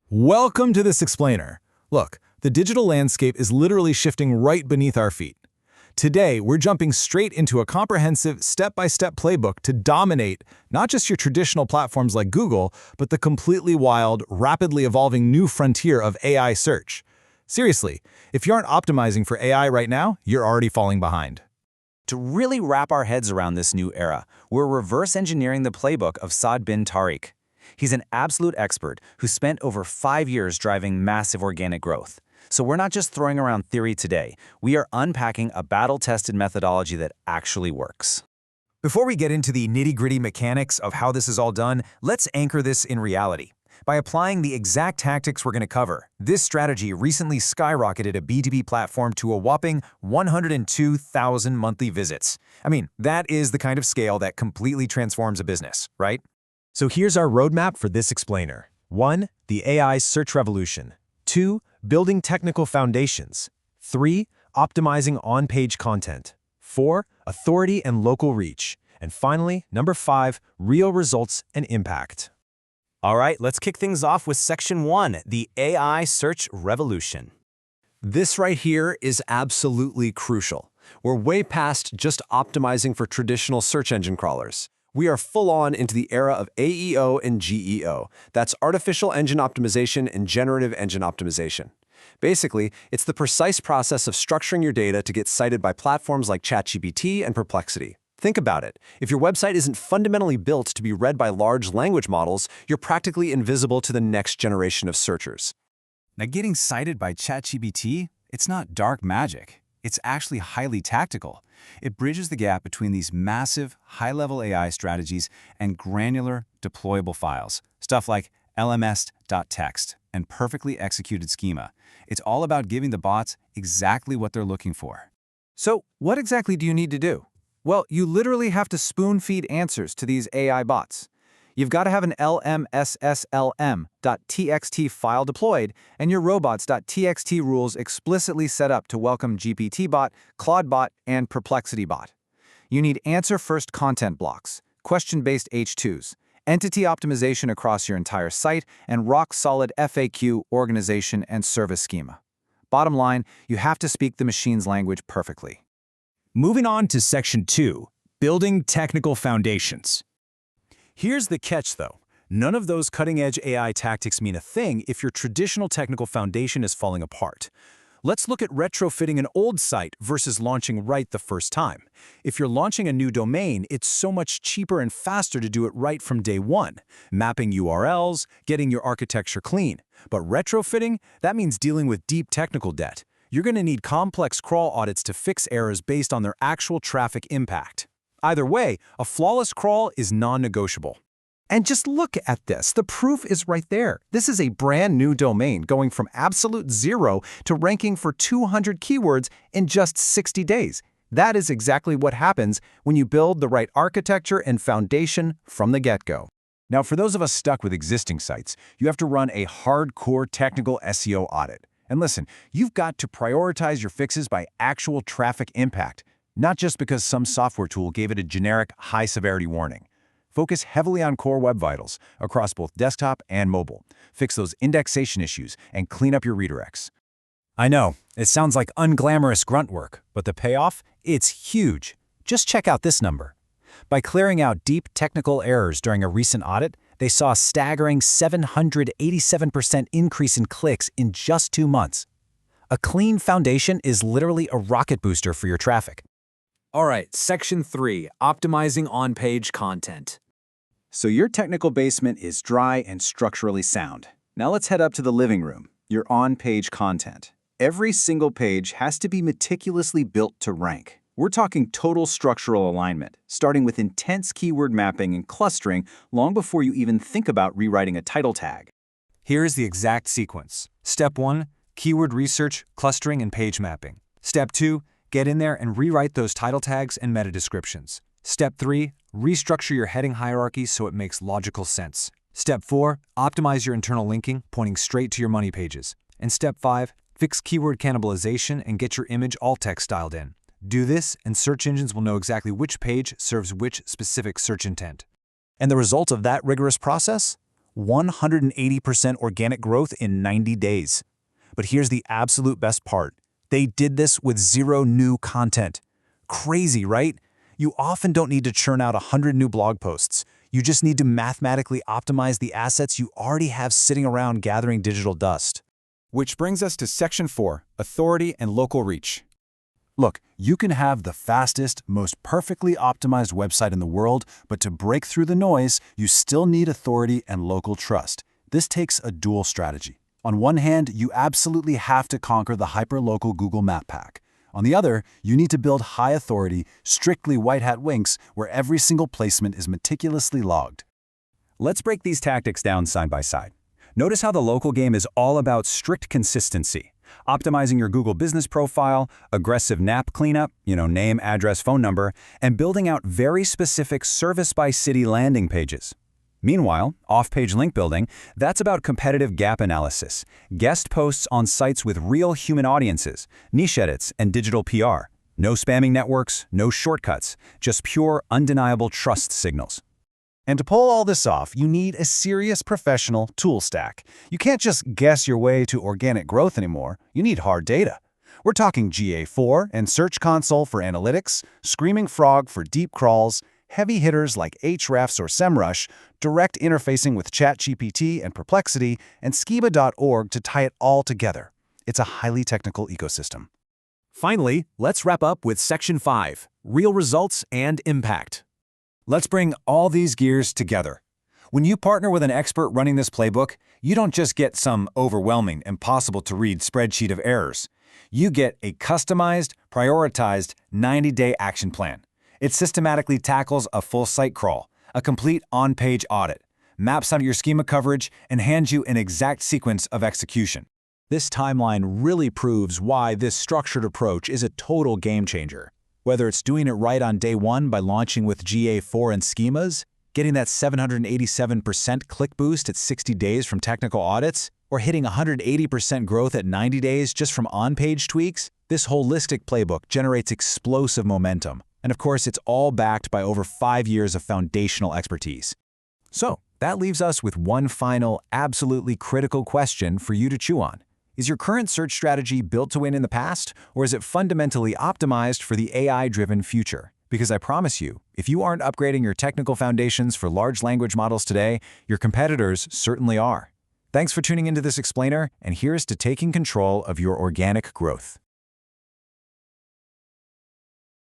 Welcome to this explainer. Look, the digital landscape is literally shifting right beneath our feet. Today, we're jumping straight into a comprehensive step-by-step playbook to dominate not just your traditional platforms like Google, but the completely wild, rapidly evolving new frontier of AI search. Seriously, if you aren't optimizing for AI right now, you're already falling behind. To really wrap our heads around this new era, we're reverse engineering the playbook of Saad bin Tariq. He's an absolute expert who spent over 5 years driving massive organic growth. So we're not just throwing around theory today, we are unpacking a battle-tested methodology that actually works. Before we get into the nitty-gritty mechanics of how this is all done, let's anchor this in reality. By applying the exact tactics we're going to cover, this strategy recently skyrocketed a B2B platform to a whopping 102,000 monthly visits. I mean, that is the kind of scale that completely transforms a business, right? So here's our roadmap for this explainer. 1. The AI search revolution. 2. Building technical foundations. 3. Optimizing on-page content. 4. Authority and local reach. And finally, number 5, real results and impact. All right, let's kick things off with Section 1, the AI search revolution. This right here is absolutely crucial. We're way past just optimizing for traditional search engine crawlers. We are full on into the era of AEO and GEO. That's artificial engine optimization and generative engine optimization. Basically, it's the precise process of structuring your data to get cited by platforms like ChatGPT and Perplexity. Think about it. If your website isn't fundamentally built to be read by large language models, you're practically invisible to the next generation of searchers. Now, getting cited by ChatGPT, it's not dark magic. It's actually highly tactical. It bridges the gap between these massive, high-level AI strategies and granular, deployable files, stuff like lms.txt and perfectly executed schema. It's all about giving the bots exactly what they're looking for. So, what exactly do you need to do? Well, you literally have to spoon-feed answers to these AI bots. You've got to have an lmsslm.txt file deployed and your robots.txt rules explicitly set up to welcome GPT-bot, Claude-bot, and Perplexity-bot. You need answer-first content blocks, question-based H2s, entity optimization across your entire site, and rock-solid FAQ organization and service schema. Bottom line, you have to speak the machine's language perfectly. Moving on to Section 2, building technical foundations. Here's the catch, though. None of those cutting-edge AI tactics mean a thing if your traditional technical foundation is falling apart. Let's look at retrofitting an old site versus launching right the first time. If you're launching a new domain, it's so much cheaper and faster to do it right from day one, mapping URLs, getting your architecture clean. But retrofitting, that means dealing with deep technical debt. You're going to need complex crawl audits to fix errors based on their actual traffic impact. Either way, a flawless crawl is non-negotiable. And just look at this. The proof is right there. This is a brand new domain going from absolute zero to ranking for 200 keywords in just 60 days. That is exactly what happens when you build the right architecture and foundation from the get-go. Now, for those of us stuck with existing sites, you have to run a hardcore technical SEO audit. And listen, you've got to prioritize your fixes by actual traffic impact, not just because some software tool gave it a generic high-severity warning. Focus heavily on core web vitals across both desktop and mobile. Fix those indexation issues and clean up your redirects. I know, it sounds like unglamorous grunt work, but the payoff? It's huge. Just check out this number. By clearing out deep technical errors during a recent audit, they saw a staggering 787% increase in clicks in just 2 months. A clean foundation is literally a rocket booster for your traffic. All right, Section 3, optimizing on-page content. So your technical basement is dry and structurally sound. Now let's head up to the living room, your on-page content. Every single page has to be meticulously built to rank. We're talking total structural alignment, starting with intense keyword mapping and clustering long before you even think about rewriting a title tag. Here's the exact sequence. Step 1, keyword research, clustering, and page mapping. Step 2, get in there and rewrite those title tags and meta descriptions. Step 3, restructure your heading hierarchy so it makes logical sense. Step 4, optimize your internal linking, pointing straight to your money pages. And Step 5, fix keyword cannibalization and get your image alt text styled in. Do this, and search engines will know exactly which page serves which specific search intent. And the result of that rigorous process? 180% organic growth in 90 days. But here's the absolute best part. They did this with zero new content. Crazy, right? You often don't need to churn out 100 new blog posts. You just need to mathematically optimize the assets you already have sitting around gathering digital dust. Which brings us to Section 4, Authority and Local Reach. Look, you can have the fastest, most perfectly optimized website in the world, but to break through the noise, you still need authority and local trust. This takes a dual strategy. On one hand, you absolutely have to conquer the hyperlocal Google Map pack. On the other, you need to build high-authority, strictly white-hat links where every single placement is meticulously logged. Let's break these tactics down side by side. Notice how the local game is all about strict consistency. Optimizing your Google business profile, aggressive NAP cleanup, name, address, phone number, and building out very specific service-by-city landing pages. Meanwhile, off-page link building, that's about competitive gap analysis, guest posts on sites with real human audiences, niche edits, and digital PR. No spamming networks, no shortcuts, just pure, undeniable trust signals. And to pull all this off, you need a serious professional tool stack. You can't just guess your way to organic growth anymore. You need hard data. We're talking GA4 and Search Console for analytics, Screaming Frog for deep crawls, heavy hitters like Ahrefs or SEMrush, direct interfacing with ChatGPT and Perplexity, and schema.org to tie it all together. It's a highly technical ecosystem. Finally, let's wrap up with Section 5, Real Results and Impact. Let's bring all these gears together. When you partner with an expert running this playbook, you don't just get some overwhelming, impossible-to-read spreadsheet of errors. You get a customized, prioritized 90-day action plan. It systematically tackles a full site crawl, a complete on-page audit, maps out your schema coverage, and hands you an exact sequence of execution. This timeline really proves why this structured approach is a total game changer. Whether it's doing it right on day one by launching with GA4 and schemas, getting that 787% click boost at 60 days from technical audits, or hitting 180% growth at 90 days just from on-page tweaks, this holistic playbook generates explosive momentum. And of course, it's all backed by over 5 years of foundational expertise. So, that leaves us with one final, absolutely critical question for you to chew on. Is your current search strategy built to win in the past, or is it fundamentally optimized for the AI-driven future? Because I promise you, if you aren't upgrading your technical foundations for large language models today, your competitors certainly are. Thanks for tuning into this explainer, and here's to taking control of your organic growth.